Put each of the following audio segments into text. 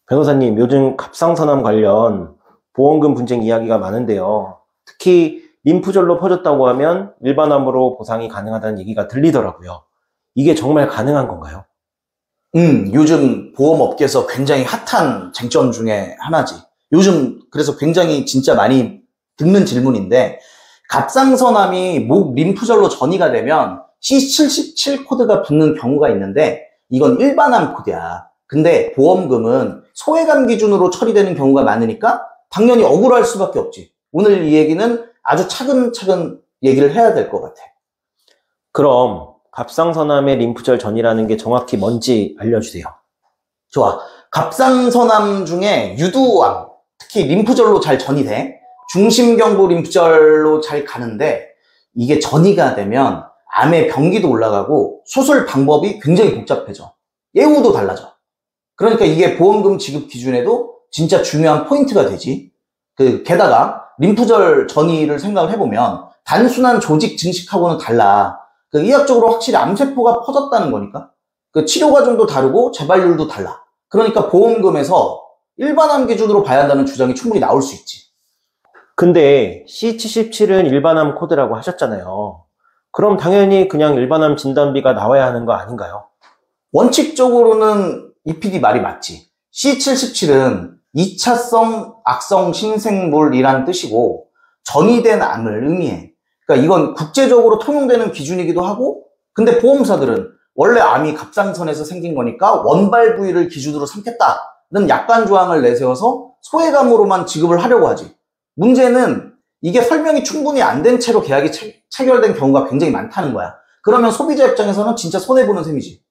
변호사님, 요즘 갑상선암 관련 보험금 분쟁 이야기가 많은데요. 특히 림프절로 퍼졌다고 하면 일반암으로 보상이 가능하다는 얘기가 들리더라고요. 이게 정말 가능한 건가요? 요즘 보험업계에서 굉장히 핫한 쟁점 중에 하나지. 요즘 그래서 굉장히 진짜 많이 듣는 질문인데, 갑상선암이 목 림프절로 전이가 되면 C77 코드가 붙는 경우가 있는데, 이건 일반암 코드야. 근데 보험금은 소외감 기준으로 처리되는 경우가 많으니까 당연히 억울할 수밖에 없지. 오늘 이 얘기는 아주 차근차근 얘기를 해야 될 것 같아. 그럼 갑상선암의 림프절 전이라는 게 정확히 뭔지 알려주세요. 좋아. 갑상선암 중에 유두암, 특히 림프절로 잘 전이 돼. 중심경부 림프절로 잘 가는데, 이게 전이가 되면 암의 병기도 올라가고 수술 방법이 굉장히 복잡해져. 예후도 달라져. 그러니까 이게 보험금 지급 기준에도 진짜 중요한 포인트가 되지. 게다가 림프절 전이를 생각을 해보면 단순한 조직 증식하고는 달라. 의학적으로 확실히 암세포가 퍼졌다는 거니까. 치료 과정도 다르고 재발률도 달라. 그러니까 보험금에서 일반암 기준으로 봐야 한다는 주장이 충분히 나올 수 있지. 근데 C77은 일반암 코드라고 하셨잖아요. 그럼 당연히 그냥 일반암 진단비가 나와야 하는 거 아닌가요? 원칙적으로는 이 PD 말이 맞지. C77은 2차성 악성 신생물이란 뜻이고 전이된 암을 의미해. 그러니까 이건 국제적으로 통용되는 기준이기도 하고, 근데 보험사들은 원래 암이 갑상선에서 생긴 거니까 원발 부위를 기준으로 삼겠다는 약관 조항을 내세워서 소외감으로만 지급을 하려고 하지. 문제는 이게 설명이 충분히 안 된 채로 계약이 체결된 경우가 굉장히 많다는 거야. 그러면 소비자 입장에서는 진짜 손해보는 셈이지.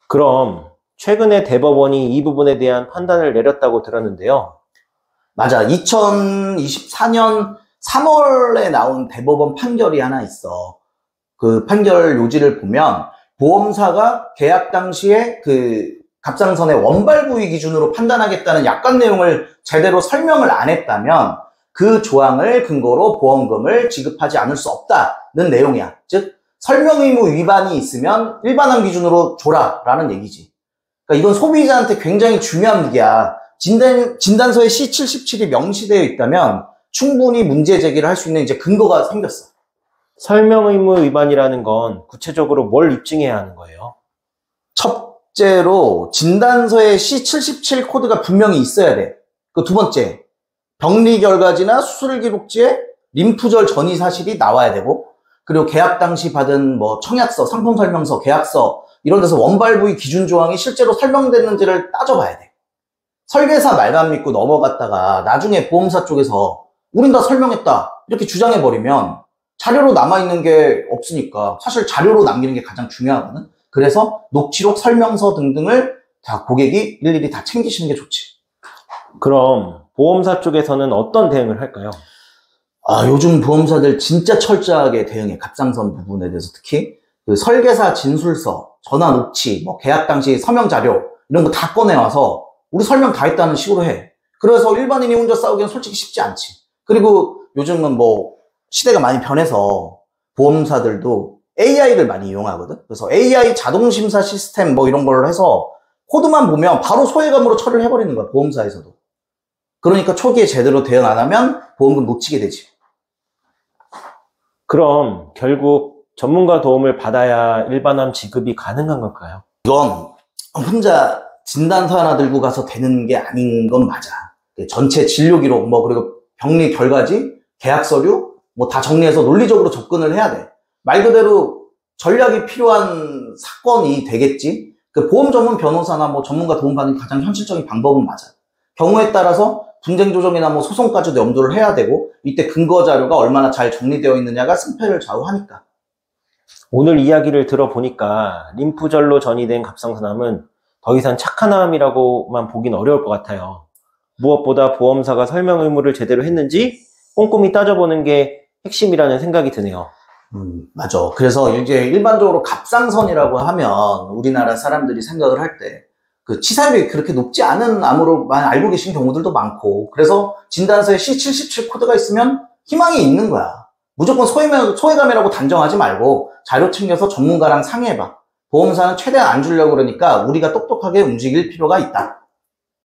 그럼 최근에 대법원이 이 부분에 대한 판단을 내렸다고 들었는데요. 맞아. 2024년 3월에 나온 대법원 판결이 하나 있어. 그 판결 요지를 보면 보험사가 계약 당시에 갑상선의 원발 부위 기준으로 판단하겠다는 약관 내용을 제대로 설명을 안 했다면 그 조항을 근거로 보험금을 지급하지 않을 수 없다는 내용이야. 즉 설명 의무 위반이 있으면 일반암 기준으로 줘라라는 얘기지. 그러니까 이건 소비자한테 굉장히 중요한 무기야. 진단서에 C77이 명시되어 있다면 충분히 문제 제기를 할 수 있는 이제 근거가 생겼어. 설명 의무 위반이라는 건 구체적으로 뭘 입증해야 하는 거예요? 첫째로 진단서에 C77 코드가 분명히 있어야 돼. 두 번째, 병리 결과지나 수술 기록지에 림프절 전이 사실이 나와야 되고, 그리고 계약 당시 받은 청약서, 상품 설명서, 계약서 이런 데서 원발 부위 기준 조항이 실제로 설명됐는지를 따져봐야 돼. 설계사 말만 믿고 넘어갔다가 나중에 보험사 쪽에서 우린 다 설명했다 이렇게 주장해버리면 자료로 남아있는 게 없으니까 사실 자료로 남기는 게 가장 중요하거든. 그래서 녹취록, 설명서 등등을 다 고객이 일일이 다 챙기시는 게 좋지. 그럼 보험사 쪽에서는 어떤 대응을 할까요? 요즘 보험사들 진짜 철저하게 대응해. 갑상선 부분에 대해서 특히 설계사 진술서, 전화 녹취, 계약 당시 서명 자료 이런 거 다 꺼내와서 우리 설명 다 했다는 식으로 해. 그래서 일반인이 혼자 싸우기엔 솔직히 쉽지 않지. 그리고 요즘은 시대가 많이 변해서 보험사들도 AI를 많이 이용하거든. 그래서 AI 자동심사 시스템 이런 걸 해서 코드만 보면 바로 소외감으로 처리를 해버리는 거야, 보험사에서도. 그러니까 초기에 제대로 대응 안 하면 보험금 놓치게 되지. 그럼 결국 전문가 도움을 받아야 일반암 지급이 가능한 걸까요? 이건 혼자 진단서 하나 들고 가서 되는 게 아닌 건 맞아. 전체 진료 기록, 그리고 병리 결과지, 계약 서류, 다 정리해서 논리적으로 접근을 해야 돼. 말 그대로 전략이 필요한 사건이 되겠지. 보험 전문 변호사나 전문가 도움 받는 가장 현실적인 방법은 맞아. 경우에 따라서 분쟁 조정이나 소송까지도 염두를 해야 되고, 이때 근거 자료가 얼마나 잘 정리되어 있느냐가 승패를 좌우하니까. 오늘 이야기를 들어보니까 림프절로 전이된 갑상선암은 더 이상 착한 암이라고만 보긴 어려울 것 같아요. 무엇보다 보험사가 설명 의무를 제대로 했는지 꼼꼼히 따져보는 게 핵심이라는 생각이 드네요. 맞아. 그래서 이제 일반적으로 갑상선이라고 하면 우리나라 사람들이 생각을 할 때 치사율이 그렇게 높지 않은 암으로만 알고 계신 경우들도 많고, 그래서 진단서에 C77 코드가 있으면 희망이 있는 거야. 무조건 소외감이라고 단정하지 말고 자료 챙겨서 전문가랑 상의해봐. 보험사는 최대한 안 주려고 그러니까 우리가 똑똑하게 움직일 필요가 있다.